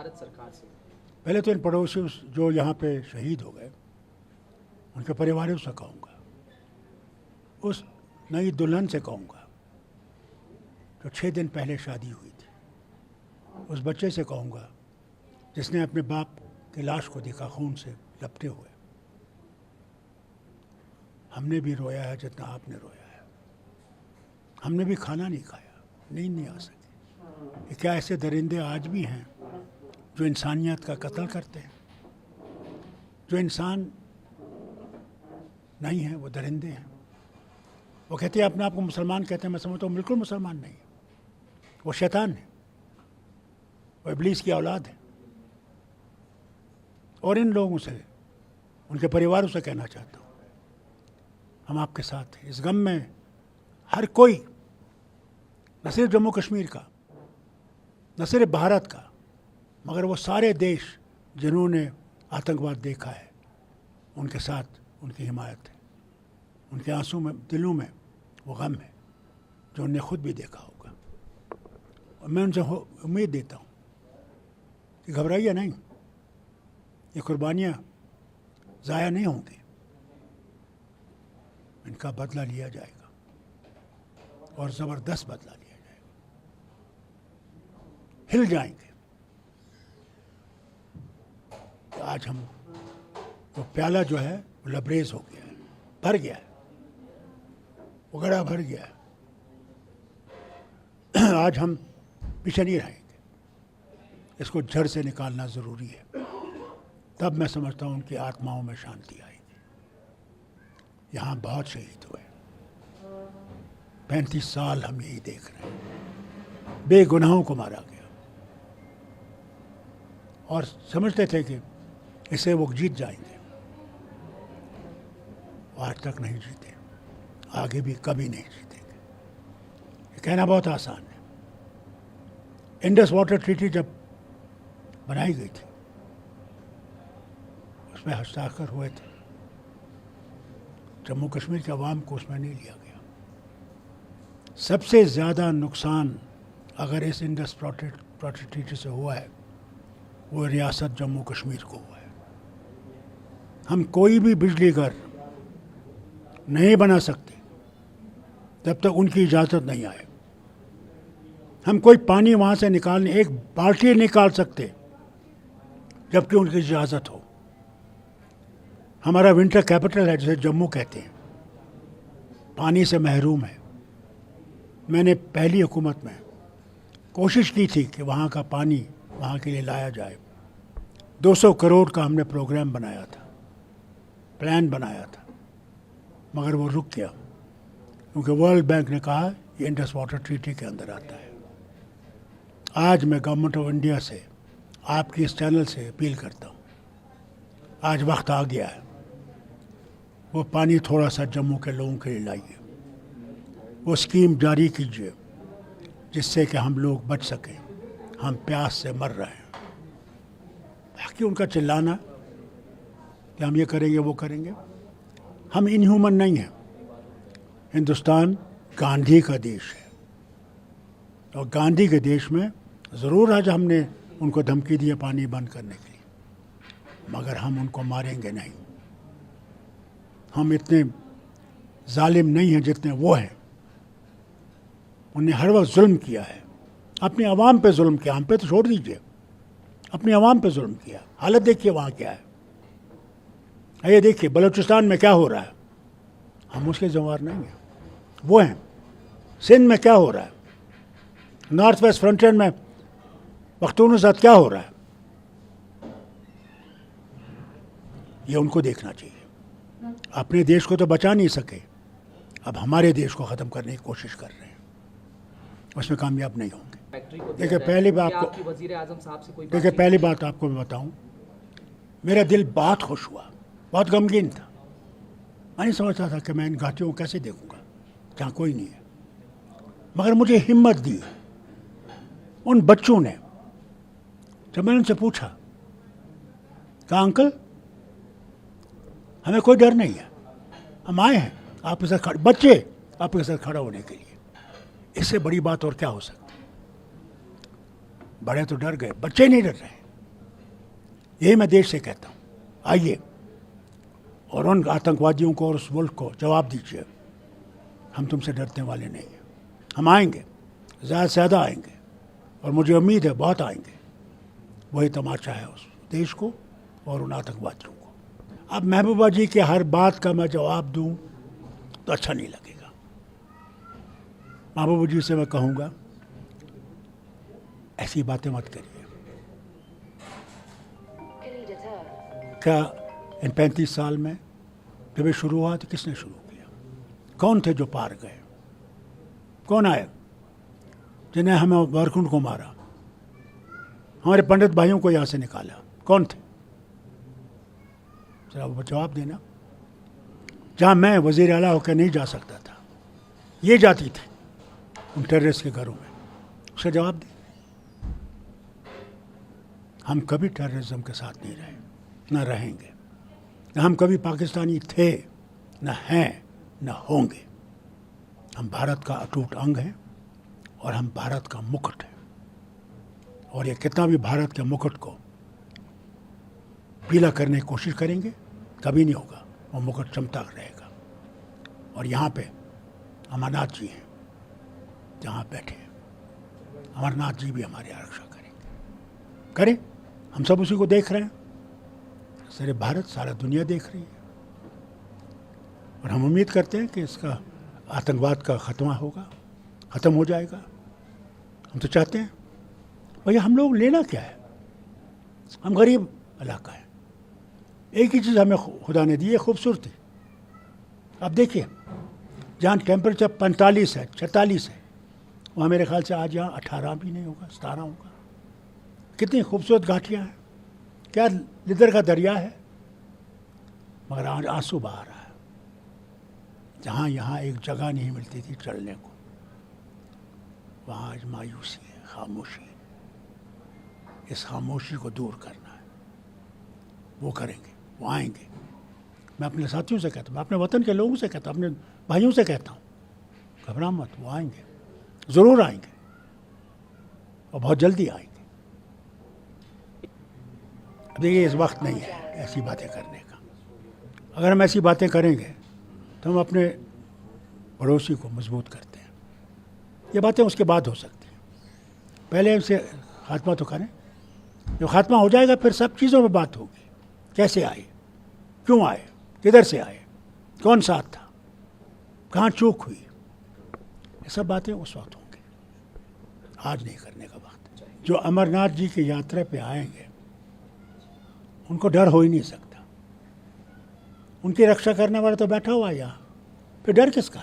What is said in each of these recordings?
भारत सरकार से? पहले तो इन पड़ोसियों जो यहाँ पे शहीद हो गए उनके परिवारों से कहूँगा, उस नई दुल्हन से कहूँगा जो 6 दिन पहले शादी हुई थी, उस बच्चे से कहूँगा जिसने अपने बाप की लाश को देखा खून से लपटे हुए। हमने भी रोया है जितना आपने रोया है। हमने भी खाना नहीं खाया, नींद नहीं आ सकी। क्या ऐसे दरिंदे आज भी हैं जो इंसानियत का कत्ल करते हैं? जो इंसान नहीं है वो दरिंदे हैं। वो कहते हैं अपने आप को मुसलमान कहते हैं, मैं समझता हूँ बिल्कुल मुसलमान नहीं है, वो शैतान है, वो इब्लीस की औलाद है। और इन लोगों से, उनके परिवारों से कहना चाहता हूँ, हम आपके साथ हैं इस गम में। हर कोई, न सिर्फ जम्मू कश्मीर का, न सिर्फ भारत का, मगर वो सारे देश जिन्होंने आतंकवाद देखा है, उनके साथ उनकी हिमायत है। उनके आंसू में, दिलों में वो गम है जो उनने खुद भी देखा होगा। और मैं उनसे उम्मीद देता हूँ कि घबराइए नहीं, ये कुर्बानियाँ ज़ाया नहीं होंगी, इनका बदला लिया जाएगा और ज़बरदस्त बदला लिया जाएगा। हिल जाएंगे। तो आज हम वो प्याला जो है वो लबरेज हो गया है, भर गया है, वो घड़ा भर गया है। आज हम पीछे नहीं रहेंगे, इसको जड़ से निकालना ज़रूरी है। तब मैं समझता हूँ उनकी आत्माओं में शांति आएगी। यहाँ बहुत शहीद हुए, 35 साल हम यही देख रहे हैं, बेगुनाहों को मारा गया और समझते थे कि इसे वो जीत जाएंगे। आज तक नहीं जीते, आगे भी कभी नहीं जीतेंगे। ये कहना बहुत आसान है। इंडस वाटर ट्रीटी जब बनाई गई थी, उसमें हस्ताक्षर हुए थे, जम्मू कश्मीर के अवाम को उसमें नहीं लिया गया। सबसे ज़्यादा नुकसान अगर इस इंडस वाटर ट्रीटी से हुआ है वो रियासत जम्मू कश्मीर को हुआ है। हम कोई भी बिजली घर नहीं बना सकते जब तक उनकी इजाज़त नहीं आए। हम कोई पानी वहाँ से निकालने, एक बाल्टी निकाल सकते जबकि उनकी इजाज़त हो। हमारा विंटर कैपिटल है जिसे जम्मू कहते हैं, पानी से महरूम है। मैंने पहली हुकूमत में कोशिश की थी कि वहाँ का पानी वहाँ के लिए लाया जाए। 200 करोड़ का हमने प्रोग्राम बनाया था, प्लान बनाया था, मगर वो रुक गया क्योंकि वर्ल्ड बैंक ने कहा ये इंडस वाटर ट्रीटी के अंदर आता है। आज मैं गवर्नमेंट ऑफ इंडिया से, आपकी इस चैनल से अपील करता हूँ, आज वक्त आ गया है, वो पानी थोड़ा सा जम्मू के लोगों के लिए लाइए। वो स्कीम जारी कीजिए जिससे कि हम लोग बच सकें। हम प्यास से मर रहे हैं। बाकी उनका चिल्लाना कि हम ये करेंगे वो करेंगे, हम इनह्यूमन नहीं हैं। हिंदुस्तान गांधी का देश है और गांधी के देश में ज़रूर आज हमने उनको धमकी दी है पानी बंद करने के लिए, मगर हम उनको मारेंगे नहीं। हम इतने जालिम नहीं हैं जितने वो हैं। उन्हें हर वक्त जुल्म किया है, अपनी आवाम पे जुल्म किया। हम पे तो छोड़ दीजिए, अपनी आवाम पे जुल्म किया। हालत देखिए वहाँ क्या है। ये देखिए बलूचिस्तान में क्या हो रहा है, हम उसके ज़िम्मेदार नहीं हैं, वो हैं। सिंध में क्या हो रहा है, नॉर्थ वेस्ट फ्रंटियर में पख्तूनख्वा क्या हो रहा है, ये उनको देखना चाहिए। अपने देश को तो बचा नहीं सके, अब हमारे देश को ख़त्म करने की कोशिश कर रहे हैं, उसमें कामयाब नहीं होंगे। देखिए पहली बात आपको, देखिए पहली बात आपको मैं बताऊं, मेरा दिल बहुत खुश हुआ, बहुत गमगीन था। मैं नहीं समझता था कि मैं इन घाटियों को कैसे देखूंगा जहाँ कोई नहीं है, मगर मुझे हिम्मत दी उन बच्चों ने। जब मैंने उनसे पूछा, कहा अंकल हमें कोई डर नहीं है, हम आए हैं आपके साथ खड़े, बच्चे आपके साथ खड़ा होने के लिए। इससे बड़ी बात और क्या हो सकती। बड़े तो डर गए, बच्चे नहीं डर रहे। यही मैं देश से कहता हूँ, आइए और उन आतंकवादियों को और उस मुल्क को जवाब दीजिए। हम तुमसे डरने वाले नहीं हैं, हम आएंगे, ज़्यादा से ज़्यादा आएंगे, और मुझे उम्मीद है बहुत आएंगे। वही तमाशा है उस देश को और उन आतंकवादियों को। अब महबूबा जी के हर बात का मैं जवाब दूं तो अच्छा नहीं लगेगा। महबूबा जी से मैं कहूँगा, ऐसी बातें मत करिए। क्या इन 35 साल में जब ये शुरू हुआ तो किसने शुरू किया? कौन थे जो पार गए? कौन आए जिन्हें हमें वारकुंड को मारा, हमारे पंडित भाइयों को यहाँ से निकाला? कौन थे? जरा वो जवाब देना। जहाँ मैं वज़ीर आला होकर नहीं जा सकता था, ये जाती थी उन टेररिस्ट के घरों में, उसका जवाब दे। हम कभी टेररिज्म के साथ नहीं रहे, न रहेंगे। न हम कभी पाकिस्तानी थे, न हैं, न होंगे। हम भारत का अटूट अंग हैं और हम भारत का मुकुट हैं। और ये कितना भी भारत के मुकुट को पीला करने की कोशिश करेंगे, कभी नहीं होगा। वो मुकुट चमकता रहेगा। और यहाँ पे अमरनाथ जी हैं, जहाँ बैठे हैं, अमरनाथ जी भी हमारी आरक्षा करेंगे। करें, हम सब उसी को देख रहे हैं। सारे भारत, सारा दुनिया देख रही है। और हम उम्मीद करते हैं कि इसका आतंकवाद का ख़त्मा होगा, ख़त्म हो जाएगा। हम तो चाहते हैं। भैया हम लोग लेना क्या है? हम गरीब इलाका है। एक ही चीज़ हमें खुदा ने दी है, खूबसूरती। अब देखिए, जहाँ टेम्परेचर 45 है, 46 है, वहाँ मेरे ख्याल से आज यहाँ 18 भी नहीं होगा, 17 होगा। कितनी खूबसूरत घाटियाँ हैं, क्या लिदर का दरिया है। मगर आज आंसू बहा रहा है। जहाँ यहाँ एक जगह नहीं मिलती थी चलने को, वहाँ आज मायूसी है, खामोशी है। इस खामोशी को दूर करना है। वो करेंगे, वो आएंगे। मैं अपने साथियों से कहता हूँ, मैं अपने वतन के लोगों से कहता हूँ, अपने भाइयों से कहता हूँ, घबरा मत, वो आएंगे, ज़रूर आएंगे और बहुत जल्दी आएंगे। अब देखिए, इस वक्त नहीं है ऐसी बातें करने का। अगर हम ऐसी बातें करेंगे तो हम अपने पड़ोसी को मजबूत करते हैं। ये बातें उसके बाद हो सकती हैं, पहले हमसे खात्मा तो करें। जो खात्मा हो जाएगा फिर सब चीज़ों में बात होगी। कैसे आए, क्यों आए, किधर से आए, कौन साथ था, कहाँ चूक हुई, ये सब बातें उस वक्त होंगी। आज नहीं करने का वक्त। जो अमरनाथ जी की यात्रा पे आएंगे उनको डर हो ही नहीं सकता। उनकी रक्षा करने वाला तो बैठा हुआ है यहाँ, फिर डर किसका?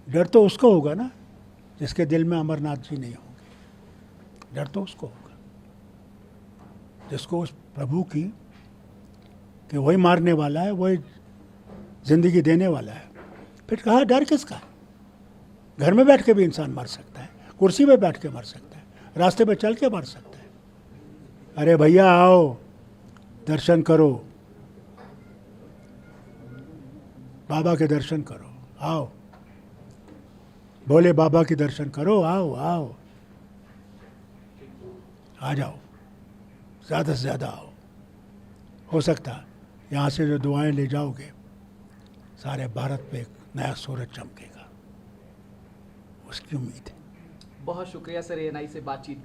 डर तो उसको होगा ना जिसके दिल में अमरनाथ जी नहीं होंगे। डर तो उसको होगा जिसको उस प्रभु की कि वही मारने वाला है, वही जिंदगी देने वाला है। फिर कहा डर किसका? घर में बैठ के भी इंसान मर सकता है, कुर्सी पे बैठ के मर सकता है, रास्ते पे चल के मर सकता है। अरे भैया आओ, दर्शन करो, बाबा के दर्शन करो, आओ, भोले बाबा के दर्शन करो, आओ आओ, आ जाओ, ज़्यादा से ज़्यादा आओ। हो सकता है यहाँ से जो दुआएं ले जाओगे, सारे भारत पे एक नया सूरज चमकेगा, उसकी उम्मीद है। बहुत शुक्रिया सर, एएनआई से बातचीत